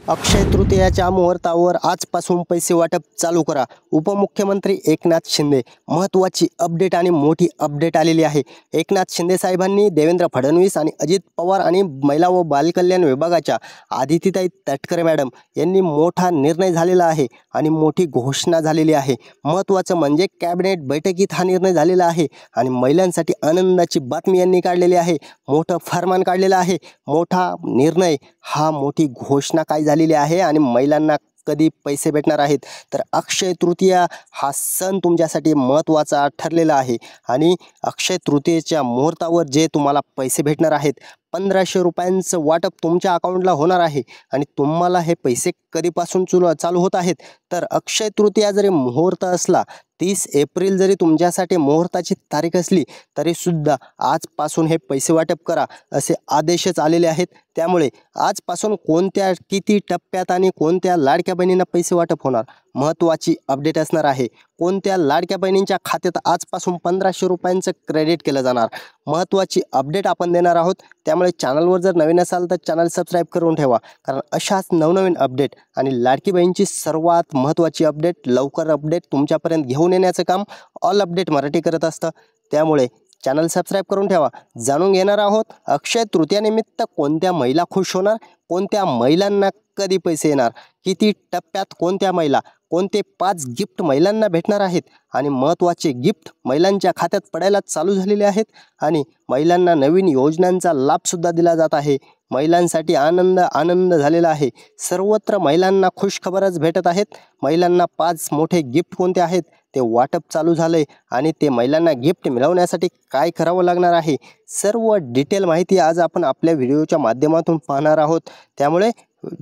अक्षय तृतीयाच्या मुहूर्तावर आजपासून पैसे वाटप चालू करा. उपमुख्यमंत्री एकनाथ शिंदे. महत्त्वाची अपडेट आणि मोठी अपडेट आलेली आहे. एकनाथ शिंदे साहेबांनी देवेंद्र फडणवीस आणि अजित पवार आणि महिला व बालकल्याण विभागाच्या आदितीताई तटकरे मॅडम यांनी मोठा निर्णय झालेला आहे आणि मोठी घोषणा झालेली आहे. महत्त्वाचं म्हणजे कॅबिनेट बैठकीत हा निर्णय झालेला आहे आणि महिलांसाठी आनंदाची बातमी यांनी काढलेली आहे. मोठं फरमान काढलेलं आहे. मोठा निर्णय, हा मोठी घोषणा काय झालेली आहे आणि महिलांना कधी पैसे भेटणार आहेत. तर अक्षय तृतीया हा सण तुमच्यासाठी महत्त्वाचा ठरलेला आहे आणि अक्षय तृतीयेच्या मुहूर्तावर जे तुम्हाला पैसे भेटणार आहेत, 1500 रुपयांचं वाटप तुमच्या अकाउंटला होणार आहे. आणि तुम्हाला हे पैसे कधीपासून चालू होत आहेत, तर अक्षय तृतीया जरी मुहूर्त असला, 30 एप्रिल जरी तुमच्यासाठी मुहूर्ताची तारीख असली, तरीसुद्धा आजपासून हे पैसे वाटप करा असे आदेशच आलेले आहेत. त्यामुळे आजपासून कोणत्या किती टप्प्यात आणि कोणत्या लाडक्या बहिणींना पैसे वाटप होणार, महत्त्वाची अपडेट असणार आहे. कोणत्या लाडक्या बहिणींच्या खात्यात आजपासून 1500 रुपयांचं क्रेडिट केलं जाणार, महत्त्वाची अपडेट आपण देणार आहोत. त्यामुळे चॅनलवर जर नवीन असाल तर चॅनल सबस्क्राईब करून ठेवा, कारण अशाच नवनवीन अपडेट आणि लाडकी बहीणची सर्वात महत्त्वाची अपडेट, लवकर अपडेट तुमच्यापर्यंत घेऊन येण्याचं काम ऑल अपडेट मराठी करत असतं. त्यामुळे चॅनल सबस्क्राईब करून ठेवा. जाणून घेणार आहोत अक्षय तृतीयानिमित्त कोणत्या महिला खुश होणार, कोणत्या महिलांना कधी पैसे येणार, किती टप्प्यात कोणत्या महिला, कोणते 5 गिफ्ट महिलांना भेटणार आहेत आणि महत्त्वाचे गिफ्ट महिलांच्या खात्यात पडायला चालू झालेले आहेत आणि महिलांना नवीन योजनांचा लाभसुद्धा दिला जात आहे. महिलांसाठी आनंद झालेला आहे. सर्वत्र महिलांना खुशखबरच भेटत आहेत. महिलांना 5 मोठे गिफ्ट कोणते आहेत ते वाटप चालू झाले आणि ते महिलांना गिफ्ट मिळवण्यासाठी काय करावं लागणार आहे, सर्व डिटेल माहिती आज आपण आपल्या व्हिडिओच्या माध्यमातून पाहणार आहोत. त्यामुळे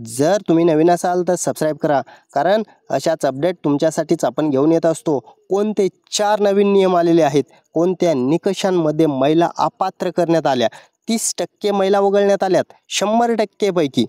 जर तुम्ही नवीन असाल तर सबस्क्राईब करा, कारण अशाच अपडेट तुमच्यासाठीच आपण घेऊन येत असतो. कोणते 4 नवीन नियम आलेले आहेत, कोणत्या निकषांमध्ये महिला अपात्र करण्यात आल्या, 30% महिला वगळण्यात आल्यात, 100% पैकी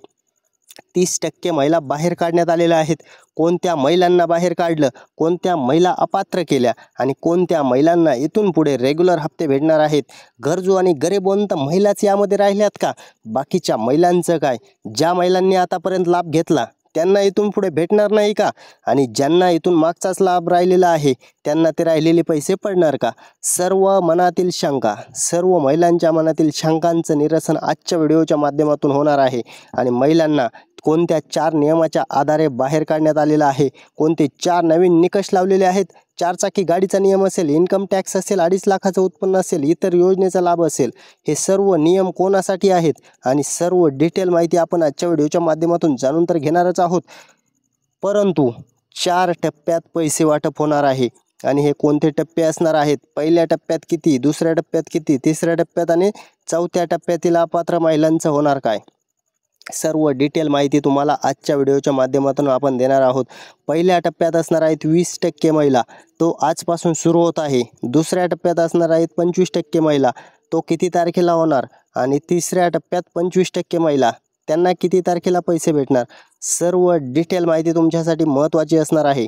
30% महिला बाहेर काढण्यात आलेल्या आहेत. कोणत्या महिलांना बाहेर काढलं, कोणत्या महिला अपात्र केल्या आणि कोणत्या महिलांना इथून पुढे रेग्युलर हप्ते भेटणार आहेत. गरजू आणि गरीबवंत महिलाच यामध्ये राहिल्यात का, बाकीच्या महिलांचं काय, ज्या महिलांनी आतापर्यंत लाभ घेतला त्यांना इथून पुढे भेटणार नाही का, आणि ज्यांना इथून मागचाच लाभ राहिलेला आहे त्यांना ते राहिलेले पैसे पडणार का. सर्व मनातील शंका, सर्व महिलांच्या मनातील शंकांचं निरसन आजच्या व्हिडिओच्या माध्यमातून होणार आहे. आणि महिलांना कोणत्या 4 नियमाच्या आधारे बाहेर काढण्यात आलेलं आहे, कोणते 4 नवीन निकष लावलेले आहेत, 4 चाकी गाडीचा नियम असेल, इन्कम टॅक्स असेल, 2.5 लाखाचं उत्पन्न असेल, इतर योजनेचा लाभ असेल, हे सर्व नियम कोणासाठी आहेत आणि सर्व डिटेल माहिती आपण आजच्या व्हिडिओच्या माध्यमातून जाणून तर घेणारच आहोत. परंतु 4 टप्प्यात पैसे वाटप होणार आहे आणि हे कोणते टप्पे असणार आहेत, पहिल्या टप्प्यात किती, दुसऱ्या टप्प्यात किती, तिसऱ्या टप्प्यात आणि चौथ्या टप्प्यातील अपात्र महिलांचं होणार काय, सर्व डिटेल माहिती तुम्हाला आजच्या व्हिडिओच्या माध्यमातून आपण देणार आहोत. पहिल्या टप्प्यात असणार आहेत 20% महिला, तो आजपासून सुरू होत आहे. दुसऱ्या टप्प्यात असणार आहेत 25% महिला, तो किती तारखेला होणार, आणि तिसऱ्या टप्प्यात 25% महिला, त्यांना किती तारखेला पैसे भेटणार, सर्व डिटेल माहिती तुमच्यासाठी महत्त्वाची असणार आहे.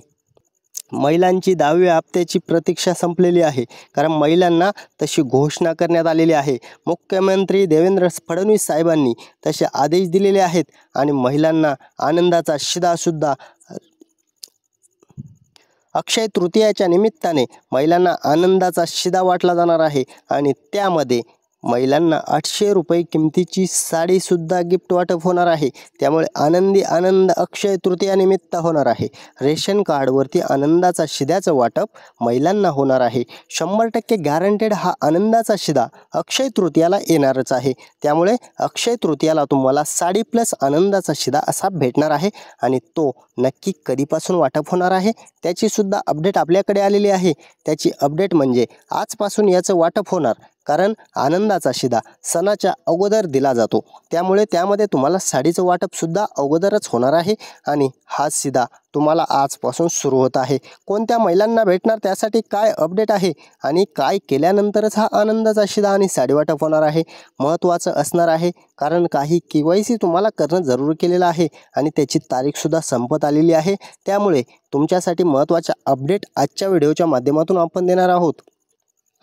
महिलांची 10व्या हप्त्याची प्रतीक्षा संपलेली आहे, कारण महिलांना तशी घोषणा करण्यात आलेली आहे. मुख्यमंत्री देवेंद्र फडणवीस साहेबांनी तसे आदेश दिलेले आहेत आणि महिलांना आनंदाचा शिधासुद्धा अक्षय तृतीयाच्या निमित्ताने महिलांना आनंदाचा शिधा वाटला जाणार आहे आणि त्यामध्ये महिलांना 800 रुपये किमतीची साडीसुद्धा गिफ्ट वाटप होणार आहे. त्यामुळे आनंद अक्षय तृतीयानिमित्त होणार आहे. रेशन कार्डवरती आनंदाचा शिध्याचं वाटप महिलांना होणार आहे. 100% गॅरंटेड हा आनंदाचा शिधा अक्षय तृतीयाला येणारच आहे. त्यामुळे अक्षय तृतीयाला तुम्हाला साडी प्लस आनंदाचा शिधा असा भेटणार आहे आणि तो नक्की कधीपासून वाटप होणार आहे त्याचीसुद्धा अपडेट आपल्याकडे आलेली आहे. त्याची अपडेट म्हणजे आजपासून याचं वाटप होणार, कारण आनंदाचा शिधा सणाच्या अगोदर दिला जातो. त्यामुळे त्यामध्ये तुम्हाला साडीचं वाटपसुद्धा अगोदरच होणार आहे आणि हा शिधा तुम्हाला आजपासून सुरू होत आहे. कोणत्या महिलांना भेटणार, त्यासाठी काय अपडेट आहे आणि काय केल्यानंतरच हा आनंदाचा शिधा आणि साडी वाटप होणार आहे, महत्त्वाचं असणार आहे. कारण काही KYC तुम्हाला करणं जरूर केलेलं आहे आणि त्याची तारीखसुद्धा संपत आलेली आहे. त्यामुळे तुमच्यासाठी महत्त्वाच्या अपडेट आजच्या व्हिडिओच्या माध्यमातून आपण देणार आहोत.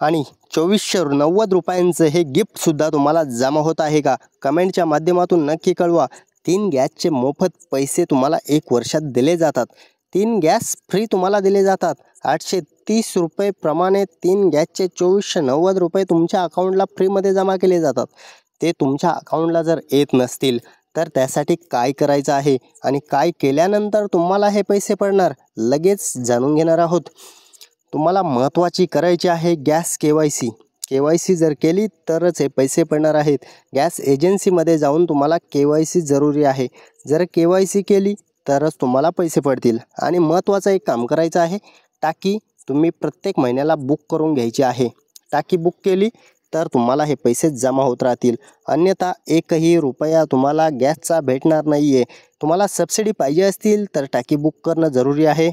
आणि 2490 रुपयांचं हे गिफ्टसुद्धा तुम्हाला जमा होत आहे का, कमेंटच्या माध्यमातून नक्की कळवा. 3 गॅसचे मोफत पैसे तुम्हाला 1 वर्षात दिले जातात. 3 गॅस फ्री तुम्हाला दिले जातात. 830 रुपये प्रमाणे 3 गॅसचे 2490 रुपये तुमच्या अकाउंटला फ्रीमध्ये जमा केले जातात. ते तुमच्या अकाउंटला जर येत नसतील तर त्यासाठी काय करायचं आहे आणि काय केल्यानंतर तुम्हाला हे पैसे पडणार लगेच जाणून घेणार आहोत. तुम्हाला महत्त्वाची करायची आहे गॅस KYC. KYC जर केली तरच हे पैसे पडणार आहेत. गॅस एजन्सीमध्ये जाऊन तुम्हाला KYC जरुरी आहे. जर KYC केली तरच तुम्हाला पैसे पडतील. आणि महत्त्वाचं एक काम करायचं आहे, टाकी तुम्ही प्रत्येक महिन्याला बुक करून घ्यायची आहे. टाकी बुक केली तर तुम्हाला हे पैसे जमा होत राहतील. अन्यथा 1ही रुपया तुम्हाला गॅसचा भेटणार नाही आहे. तुम्हाला सबसिडी पाहिजे असतील तर टाकी बुक करणं जरुरी आहे.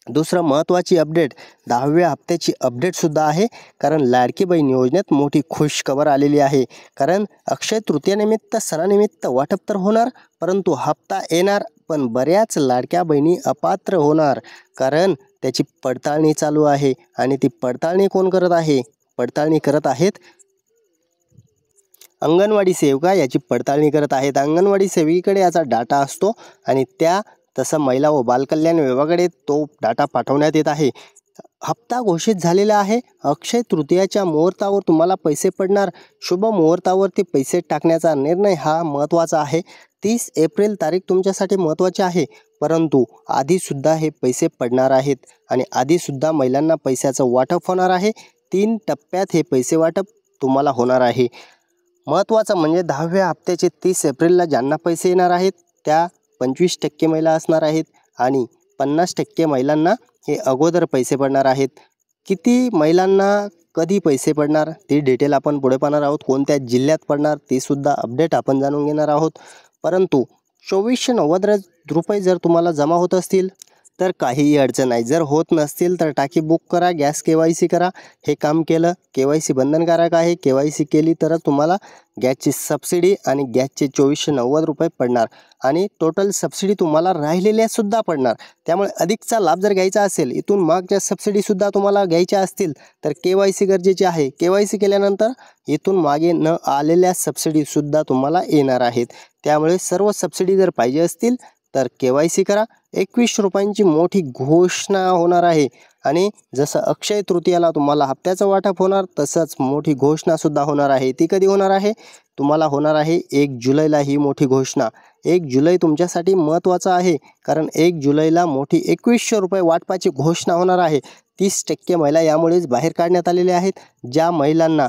दुसरं महत्त्वाची अपडेट 10व्या हप्त्याची अपडेटसुद्धा आहे. कारण लाडकी बहीण योजनेत मोठी खुशखबर आलेली आहे. कारण अक्षय तृतीयेनिमित्त सणानिमित्त वाटप तर होणार, परंतु हप्ता येणार पण बऱ्याच लाडक्या बहिणी अपात्र होणार. कारण त्याची पडताळणी चालू आहे. आणि ती पडताळणी कोण करत आहे? पडताळणी करत आहेत अंगणवाडी सेविका याची पडताळणी करत आहेत. अंगणवाडी सेविकेकडे याचा डाटा असतो आणि त्या तसं महिला व बालकल्याण विभागाकडे तो डाटा पाठवण्यात येत आहे. हप्ता घोषित झालेला आहे. अक्षय तृतीयाच्या मुहूर्तावर तुम्हाला पैसे पडणार. शुभ मुहूर्तावरती पैसे टाकण्याचा निर्णय हा महत्त्वाचा आहे. 30 एप्रिल तारीख तुमच्यासाठी महत्त्वाची आहे. परंतु आधीसुद्धा हे पैसे पडणार आहेत आणि आधीसुद्धा महिलांना पैशाचं वाटप होणार आहे. 3 टप्प्यात हे पैसे वाटप तुम्हाला होणार आहे. महत्त्वाचं म्हणजे 10व्या हप्त्याचे 30 एप्रिलला ज्यांना पैसे येणार आहेत त्या 25% महिला असणार आहेत आणि 50% महिलांना हे अगोदर पैसे पडणार आहेत. किती महिलांना कधी पैसे पडणार ती डिटेल आपण पुढे पाहणार आहोत. कोणत्या जिल्ह्यात पडणार ती सुद्धा अपडेट आपण जाणून घेणार आहोत. परंतु 2490 रुपये जर तुम्हाला जमा होत असतील तर काहीही अडचण नाही. जर होत नसतील तर टाकी बुक करा, गॅस KYC करा. हे काम केलं KYC बंधनकारक आहे. KYC केली तरच तुम्हाला गॅसची सबसिडी आणि गॅसचे 2490 रुपये पडणार आणि टोटल सबसिडी तुम्हाला राहिलेल्यासुद्धा पडणार. त्यामुळे अधिकचा लाभ जर घ्यायचा असेल, इथून मागच्या सबसिडीसुद्धा तुम्हाला घ्यायच्या असतील तर KYC गरजेचे आहे. KYC केल्यानंतर इथून मागे न आलेल्या सबसिडीसुद्धा तुम्हाला येणार आहेत. त्यामुळे सर्व सबसिडी जर पाहिजे असतील तर KYC करा. 21 रुपयांची मोठी घोषणा होणार आहे आणि जसं अक्षय तृतीयाला तुम्हाला हप्त्याचं वाटप होणार तसंच मोठी घोषणासुद्धा होणार आहे. ती कधी होणार आहे? तुम्हाला होणार आहे 1 जुलैला ही मोठी घोषणा. 1 जुलै तुमच्यासाठी महत्त्वाचं आहे कारण 1 जुलैला मोठी 2100 रुपये वाटपाची घोषणा होणार आहे. 30% महिला यामुळेच बाहेर काढण्यात आलेल्या आहेत. ज्या महिलांना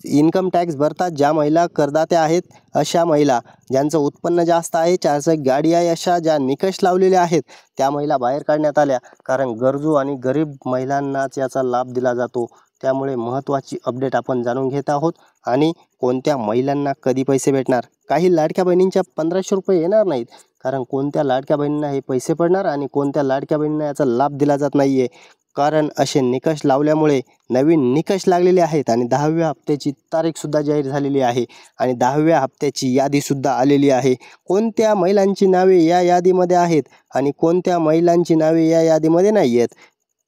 इन्कम टॅक्स भरतात, ज्या महिला करदात्या आहेत, अशा महिला ज्यांचं उत्पन्न जास्त आहे, 4 चाकी गाडी आहे, अशा ज्या निकष लावलेले आहेत त्या महिला बाहेर काढण्यात आल्या. कारण गरजू आणि गरीब महिलांनाच याचा लाभ दिला जातो. त्यामुळे महत्त्वाची अपडेट आपण जाणून घेत आहोत. आणि कोणत्या महिलांना कधी पैसे भेटणार. काही लाडक्या बहिणींच्या 1500 रुपये येणार नाहीत. कारण कोणत्या लाडक्या बहिणींना हे पैसे पडणार आणि कोणत्या लाडक्या बहिणींना याचा लाभ दिला जात नाही आहे. कारण असे निकष लावल्यामुळे नवीन निकष लागलेले आहेत आणि 10व्या हप्त्याची तारीखसुद्धा जाहीर झालेली आहे आणि 10व्या हप्त्याची यादीसुद्धा आलेली आहे. कोणत्या महिलांची नावे या यादीमध्ये आहेत आणि कोणत्या महिलांची नावे या यादीमध्ये नाही आहेत.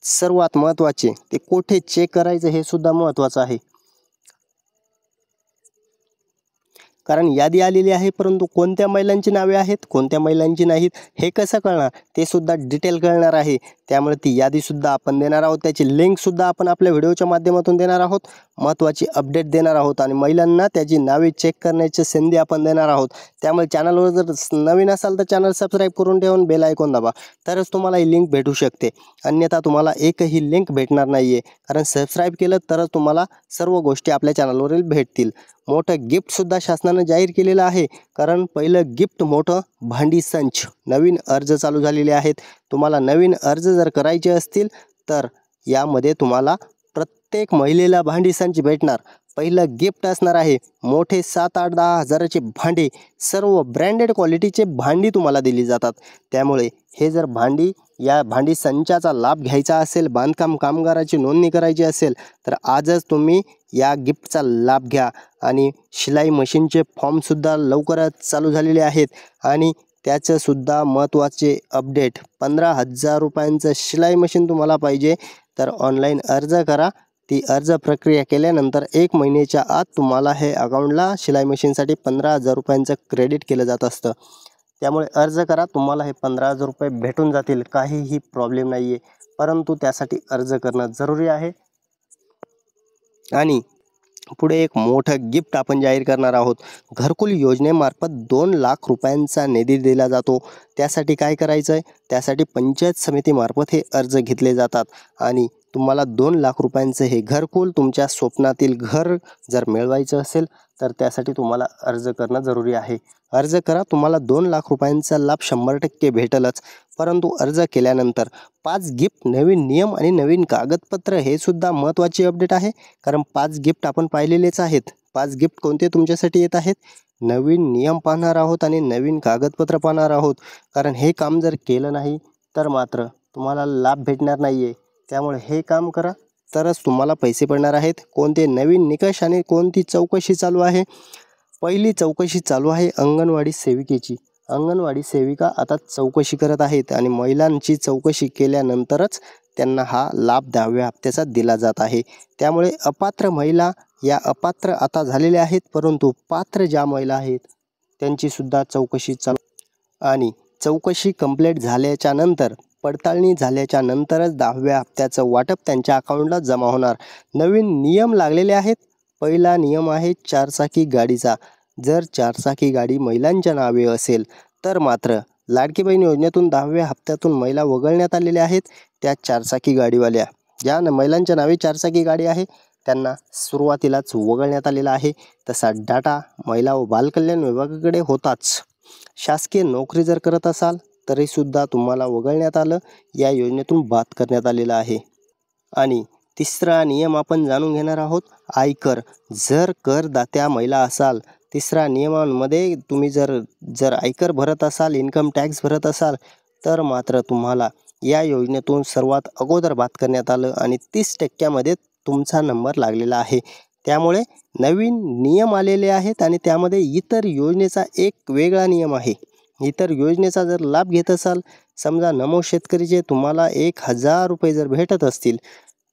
सर्वात महत्त्वाचे ते कोठे चेक करायचं हे सुद्धा महत्त्वाचं आहे. कारण यादी आलेली आहे परंतु कोणत्या महिलांची नावे आहेत, कोणत्या महिलांची नाहीत हे कसं कळणार ते सुद्धा डिटेल कळणार आहे. त्यामुळे ती यादीसुद्धा आपण देणार आहोत. त्याची लिंकसुद्धा आपण आपल्या व्हिडिओच्या माध्यमातून देणार आहोत. महत्त्वाची अपडेट देणार आहोत आणि महिलांना त्याची नावे चेक करण्याची संधी आपण देणार आहोत. त्यामुळे चॅनलवर जर नवीन असाल तर चॅनल सबस्क्राईब करून ठेवून बेल आयकॉन दाबा, तरच तुम्हाला ही लिंक भेटू शकते. अन्यथा तुम्हाला एकही लिंक भेटणार नाही आहे. कारण सबस्क्राईब केलं तरच तुम्हाला सर्व गोष्टी आपल्या चॅनलवरील भेटतील. मोठं गिफ्टसुद्धा शासनानं जाहीर केलेलं आहे. कारण पहिलं गिफ्ट मोठं भांडी संच. नवीन अर्ज चालू झालेले आहेत. तुम्हाला नवीन अर्ज जर करायचे असतील तर यामध्ये तुम्हाला प्रत्येक महिलेला भांडी संच भेटणार. पहिलं गिफ्ट असणार आहे मोठे 7, 8, 10 हजाराचे भांडे. सर्व ब्रँडेड क्वालिटीचे भांडी तुम्हाला दिली जातात. त्यामुळे हे जर या भांडी संचाचा लाभ घ्यायचा असेल, बांधकाम कामगाराची नोंदणी करायची असेल तर आजच तुम्ही या गिफ्टचा लाभ घ्या. आणि शिलाई मशीनचे फॉर्मसुद्धा लवकरच चालू झालेले आहेत आणि त्याचंसुद्धा महत्त्वाचे अपडेट 15,000 रुपयांचं शिलाई मशीन तुम्हाला पाहिजे तर ऑनलाईन अर्ज करा. ती अर्ज प्रक्रिया केल्यानंतर 1 महिन्याच्या आत तुम्हाला हे अकाउंटला शिलाई मशीनसाठी 15,000 रुपयांचं क्रेडिट केलं जात असतं. त्यामुळे अर्ज करा, तुम्हाला हे 15,000 रुपये भेटून जातील, काहीही प्रॉब्लेम नाही आहे. परंतु त्यासाठी अर्ज करणं जरुरी आहे. आणि पुढे एक मोठं गिफ्ट आपण जाहीर करणार आहोत. घरकुल योजनेमार्फत 2 लाख रुपयांचा निधी दिला जातो. त्यासाठी काय करायचं आहे, त्यासाठी पंचायत समितीमार्फत हे अर्ज घेतले जातात आणि तुम्हाला 2 लाख रुपयांचं हे घरकुल, तुमच्या स्वप्नातील घर जर मिळवायचं असेल तर त्यासाठी तुम्हाला अर्ज करणं जरुरी आहे. अर्ज करा, तुम्हाला 2 लाख रुपयांचा लाभ 100% भेटेलच. परंतु अर्ज केल्यानंतर 5 गिफ्ट, नवीन नियम आणि नवीन कागदपत्र हे सुद्धा महत्त्वाची अपडेट आहे. कारण 5 गिफ्ट आपण पाहिलेलेच आहेत. 5 गिफ्ट कोणते तुमच्यासाठी येत आहेत? नवीन नियम पाहणार आहोत आणि नवीन कागदपत्र पाहणार आहोत. कारण हे काम जर केलं नाही तर मात्र तुम्हाला लाभ भेटणार नाही आहे. त्यामुळे हे काम करा, तरच तुम्हाला पैसे पडणार आहेत. कोणते नवीन निकष आणि कोणती चौकशी चालू आहे? पहिली चौकशी चालू आहे अंगणवाडी सेविकेची. अंगणवाडी सेविका आता चौकशी करत आहेत आणि महिलांची चौकशी केल्यानंतरच त्यांना हा लाभ 10व्या हप्त्याचा दिला जात आहे. त्यामुळे अपात्र महिला या अपात्र आता झालेल्या आहेत, परंतु पात्र ज्या महिला आहेत त्यांचीसुद्धा चौकशी चालू. आणि चौकशी कंप्लीट झाल्याच्या नंतर, पडताळणी झाल्याच्या नंतरच 10व्या हप्त्याचं वाटप त्यांच्या अकाउंटला जमा होणार. नवीन नियम लागलेले आहेत. पहिला नियम आहे 4चाकी गाडीचा. जर 4चाकी गाडी महिलांच्या नावे असेल तर मात्र लाडकी बहीण योजनेतून 10व्या हप्त्यातून महिला वगळण्यात आलेल्या आहेत. त्या 4चाकी गाडीवाल्या, ज्या महिलांच्या नावे 4चाकी गाडी आहे त्यांना सुरुवातीलाच वगळण्यात आलेला आहे. तसा डाटा महिला व बालकल्याण विभागाकडे होताच. शासकीय नोकरी जर करत असाल तरीसुद्धा तुम्हाला वगळण्यात आलं, या योजनेतून बाद करण्यात आलेलं आहे. आणि तिसरा नियम आपण जाणून घेणार आहोत, आयकर. जर करदात्या महिला असाल, तिसरा नियमांमध्ये तुम्ही जर आयकर भरत असाल, इन्कम टॅक्स भरत असाल तर मात्र तुम्हाला या योजनेतून सर्वात अगोदर बाद करण्यात आलं आणि 30% तुमचा नंबर लागलेला आहे. त्यामुळे नवीन नियम आलेले आहेत आणि त्यामध्ये इतर योजनेचा एक वेगळा नियम आहे. इतर योजनेचा जर लाभ घेत असाल, समजा नमो शेतकरीचे तुम्हाला 1,000 रुपये जर भेटत असतील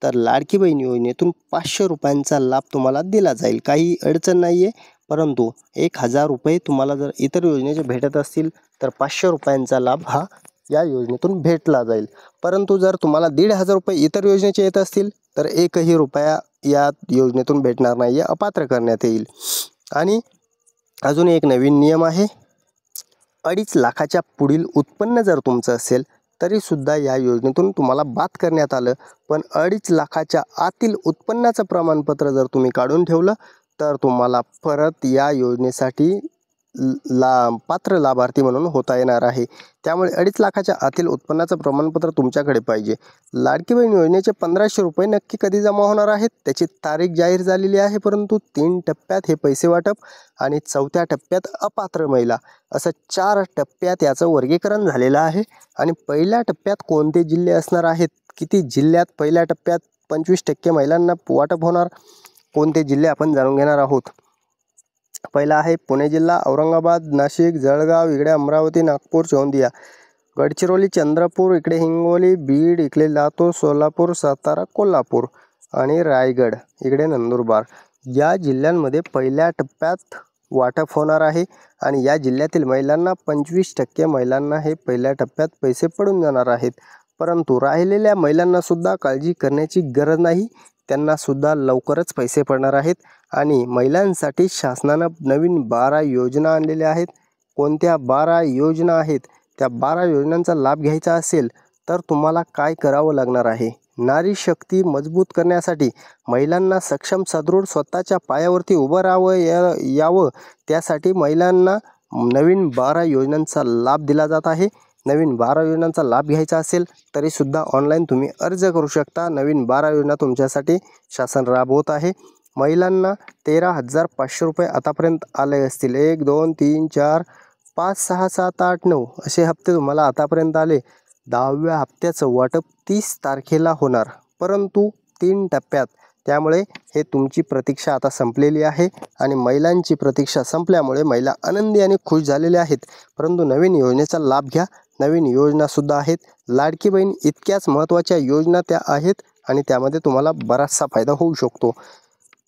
तर लाडकी बहीण योजनेतून 500 रुपयांचा लाभ तुम्हाला दिला जाईल. काही अडचण नाही आहे. परंतु 1,000 रुपये तुम्हाला जर इतर योजनेचे भेटत असतील तर 500 रुपयांचा लाभ हा या योजनेतून भेटला जाईल. परंतु जर तुम्हाला 1,500 रुपये इतर योजनेचे येत असतील तर 1ही रुपया या योजनेतून भेटणार नाही आहे, अपात्र करण्यात येईल. आणि अजून एक नवीन नियम आहे, 2.5 लाखाच्या पुढील उत्पन्न जर तुमचं असेल तरीसुद्धा या योजनेतून तुम्हाला बाद करण्यात आलं. पण 2.5 लाखाच्या आतील उत्पन्नाचं प्रमाणपत्र जर तुम्ही काढून ठेवलं तर तुम्हाला परत या योजनेसाठी पात्र लाभार्थी म्हणून होता येणार आहे. त्यामुळे 2.5 लाखाच्या आतील उत्पन्नाचं प्रमाणपत्र तुमच्याकडे पाहिजे. लाडकी बहीण योजनेचे 1,500 रुपये नक्की कधी जमा होणार आहेत त्याची तारीख जाहीर झालेली आहे. परंतु 3 टप्प्यात हे पैसे वाटप आणि 4थ्या टप्प्यात अपात्र महिला, असं 4 टप्प्यात याचं वर्गीकरण झालेलं आहे. आणि पहिल्या टप्प्यात कोणते जिल्हे असणार आहेत, किती जिल्ह्यात पहिल्या टप्प्यात 25% महिलांना वाटप होणार, कोणते जिल्हे आपण जाणून घेणार आहोत. पहिला आहे पुणे जिल्हा, औरंगाबाद, नाशिक, जळगाव, इकडे अमरावती, नागपूर, गोंदिया, गडचिरोली, चंद्रपूर, इकडे हिंगोली, बीड, इकडे लातूर, सोलापूर, सातारा, कोल्हापूर आणि रायगड, इकडे नंदुरबार. या जिल्ह्यांमध्ये पहिल्या टप्प्यात वाटप होणार आहे आणि या जिल्ह्यातील महिलांना 25% महिलांना हे पहिल्या टप्प्यात पैसे पडून जाणार आहेत. परंतु राहिलेल्या महिलांनासुद्धा काळजी करण्याची गरज नाही, त्यांनासुद्धा लवकरच पैसे पडणार आहेत. आणि महिलांसाठी शासनानं नवीन 12 योजना आणलेल्या आहेत. कोणत्या 12 योजना आहेत, त्या 12 योजनांचा लाभ घ्यायचा असेल तर तुम्हाला काय करावं लागणार आहे, नारी शक्ती मजबूत करण्यासाठी, महिलांना सक्षम, सदृढ, स्वतःच्या पायावरती उभं यावं त्यासाठी महिलांना नवीन 12 योजनांचा लाभ दिला जात आहे. नवीन 12 योजनांचा लाभ घ्यायचा असेल तरीसुद्धा ऑनलाईन तुम्ही अर्ज करू शकता. नवीन 12 योजना तुमच्यासाठी शासन राबवत आहे. महिलांना 13,500 रुपये आतापर्यंत आले असतील. 1, 2, 3, 4, 5, 6, 7, 8, 9 असे हप्ते तुम्हाला आतापर्यंत आले. 10व्या हप्त्याचं वाटप 30 तारखेला होणार, परंतु 3 टप्प्यात. त्यामुळे हे तुमची प्रतीक्षा आता संपलेली आहे आणि महिलांची प्रतीक्षा संपल्यामुळे महिला आनंदी आणि खुश झालेल्या आहेत. परंतु नवीन योजनेचा लाभ घ्या. नवीन योजनासुद्धा आहेत. लाडकी बहीण इतक्याच महत्त्वाच्या योजना त्या आहेत आणि त्यामध्ये तुम्हाला बराचसा फायदा होऊ शकतो.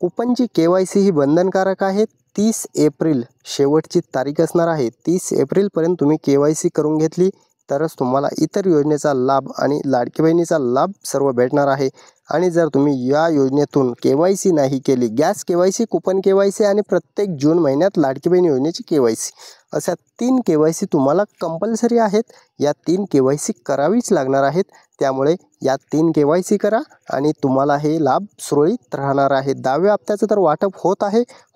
कुपनची KYC ही बंधनकारक आहे. 30 एप्रिल शेवटची तारीख असणार आहे. 30 एप्रिलपर्यंत तुम्ही KYC करून घेतली तरच तुम्हाला इतर योजनेचा लाभ आणि लाडकी बहिणीचा लाभ सर्व भेटणार आहे. आणि जर तुम्ही या योजनेतून KYC नाही केली, गॅस KYC, कुपन KYC आणि प्रत्येक जून महिन्यात लाडकी बहीण योजनेची KYC, अशा 3 KYC तुम्हाला कंपल्सरी आहेत. या 3 KYC करावीच लागणार आहेत. त्यामुळे या 3 KYC करा आणि तुम्हाला हे लाभ सुरळीत राहणार आहे. 10व्या हप्त्याचं तर वाटप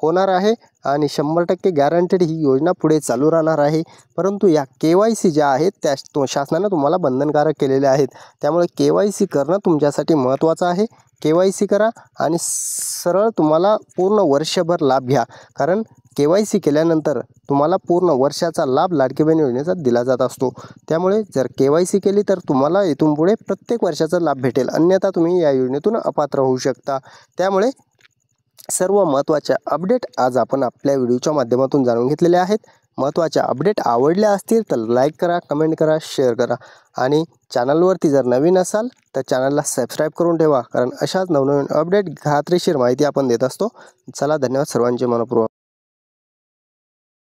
होणार आहे आणि 100% गॅरंटेड ही योजना पुढे चालू राहणार आहे. परंतु या KYC ज्या आहेत त्या शासनानं तुम्हाला बंधनकारक केलेल्या आहेत. त्यामुळे KYC करणं तुमच्यासाठी महत्त्वाचं आहे. KYC करा आणि सरळ तुम्हाला पूर्ण वर्षभर लाभ घ्या. कारण KYC केल्यानंतर तुम्हाला पूर्ण वर्षाचा लाभ लाडकी बहीण योजनेचा दिला जात असतो. त्यामुळे जर KYC केली तर तुम्हाला इथून पुढे प्रत्येक वर्षाचा लाभ भेटेल, अन्यथा तुम्ही या योजनेतून अपात्र होऊ शकता. त्यामुळे सर्व महत्त्वाच्या अपडेट आज आपण आपल्या व्हिडिओच्या माध्यमातून जाणून घेतलेल्या आहेत. महत्त्वाच्या अपडेट आवडल्या असतील तर लाईक करा, कमेंट करा, शेअर करा आणि चॅनलवरती जर नवीन असाल तर चॅनलला सबस्क्राईब करून ठेवा. कारण अशाच नवनवीन अपडेट खात्रीशीर माहिती आपण देत असतो. चला, धन्यवाद सर्वांचे मनपूर्वक.